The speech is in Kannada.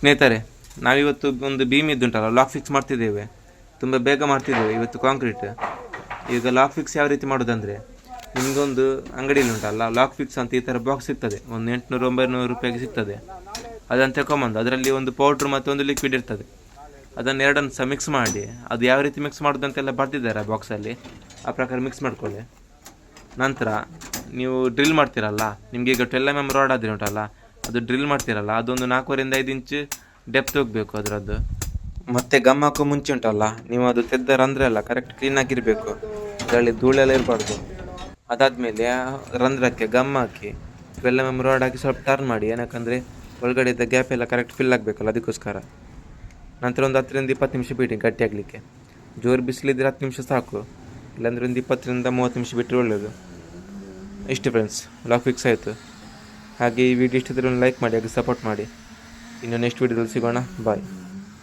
ಸ್ನೇಹಿತರೆ, ನಾವಿವತ್ತು ಒಂದು ಬೀಮ್ ಇದ್ದುಂಟಲ್ಲ ಲಾಕ್ ಫಿಕ್ಸ್ ಮಾಡ್ತಿದ್ದೇವೆ. ತುಂಬ ಬೇಗ ಮಾಡ್ತಿದ್ದೇವೆ ಇವತ್ತು ಕಾಂಕ್ರೀಟ್. ಈಗ ಲಾಕ್ ಫಿಕ್ಸ್ ಯಾವ ರೀತಿ ಮಾಡೋದಂದರೆ, ನಿಮಗೊಂದು ಅಂಗಡಿಯಲ್ಲಿ ಉಂಟಲ್ಲ ಲಾಕ್ ಫಿಕ್ಸ್ ಅಂತ ಈ ಥರ ಬಾಕ್ಸ್ ಸಿಗ್ತದೆ. ಒಂದು 800-900 ರೂಪಾಯಿಗೆ ಸಿಗ್ತದೆ. ಅದನ್ನು ತಗೊಂಬಂದು ಅದರಲ್ಲಿ ಒಂದು ಪೌಡ್ರ್ ಮತ್ತು ಒಂದು ಲಿಕ್ವಿಡ್ ಇರ್ತದೆ. ಅದನ್ನು ಎರಡನ್ನು ಸಹ ಮಿಕ್ಸ್ ಮಾಡಿ, ಅದು ಯಾವ ರೀತಿ ಮಿಕ್ಸ್ ಮಾಡೋದಂತೆಲ್ಲ ಬರ್ತಿದ್ದಾರೆ ಬಾಕ್ಸಲ್ಲಿ, ಆ ಪ್ರಕಾರ ಮಿಕ್ಸ್ ಮಾಡ್ಕೊಳ್ಳಿ. ನಂತರ ನೀವು ಡ್ರಿಲ್ ಮಾಡ್ತೀರಲ್ಲ, ನಿಮಗೆ ಈಗ 12 mm ರಾಡ್ ಆದರೆ ಉಂಟಲ್ಲ, ಅದು ಡ್ರಿಲ್ ಮಾಡ್ತೀರಲ್ಲ, ಅದೊಂದು 4.5 ಇಂಚ್ ಡೆಪ್ತ್ ಹೋಗಬೇಕು ಅದರದ್ದು. ಮತ್ತು ಗಮ್ ಹಾಕೋ ಮುಂಚೆ ಉಂಟಲ್ಲ, ನೀವು ಅದು ತೆದ್ದ ರಂಧ್ರ ಎಲ್ಲ ಕರೆಕ್ಟ್ ಕ್ಲೀನಾಗಿರಬೇಕು, ಅದರಲ್ಲಿ ಧೂಳೆಲ್ಲ ಇರಬಾರ್ದು. ಅದಾದಮೇಲೆ ರಂಧ್ರಕ್ಕೆ ಗಮ್ ಹಾಕಿ 12 mm ರಾಡ್ ಹಾಕಿ ಸ್ವಲ್ಪ ಟರ್ನ್ ಮಾಡಿ, ಏನಕ್ಕಂದರೆ ಒಳಗಡೆ ಇದ್ದ ಗ್ಯಾಪ್ ಎಲ್ಲ ಕರೆಕ್ಟ್ ಫಿಲ್ ಆಗಬೇಕಲ್ಲ, ಅದಕ್ಕೋಸ್ಕರ. ನಂತರ ಒಂದು 10-20 ನಿಮಿಷ ಬಿಡಿ ಗಟ್ಟಿ ಆಗಲಿಕ್ಕೆ. ಜೋರು ಬಿಸಿಲಿದ್ರೆ 10 ನಿಮಿಷ ಸಾಕು, ಇಲ್ಲಾಂದರೆ ಒಂದು 20-30 ನಿಮಿಷ ಬಿಟ್ಟರೆ ಒಳ್ಳೆಯದು. ಇಷ್ಟು ಫ್ರೆಂಡ್ಸ್, ಲಾಕ್ ಫಿಕ್ಸ್ ಆಯಿತು. ಹಾಗೆ ಈ ವಿಡಿಯೋ ಇಷ್ಟಿದ್ರೆ ಒಂದು ಲೈಕ್ ಮಾಡಿ, ಹಾಗೆ ಸಪೋರ್ಟ್ ಮಾಡಿ. ಇನ್ನು ನೆಕ್ಸ್ಟ್ ವಿಡಿಯೋದಲ್ಲಿ ಸಿಗೋಣ. ಬಾಯ್.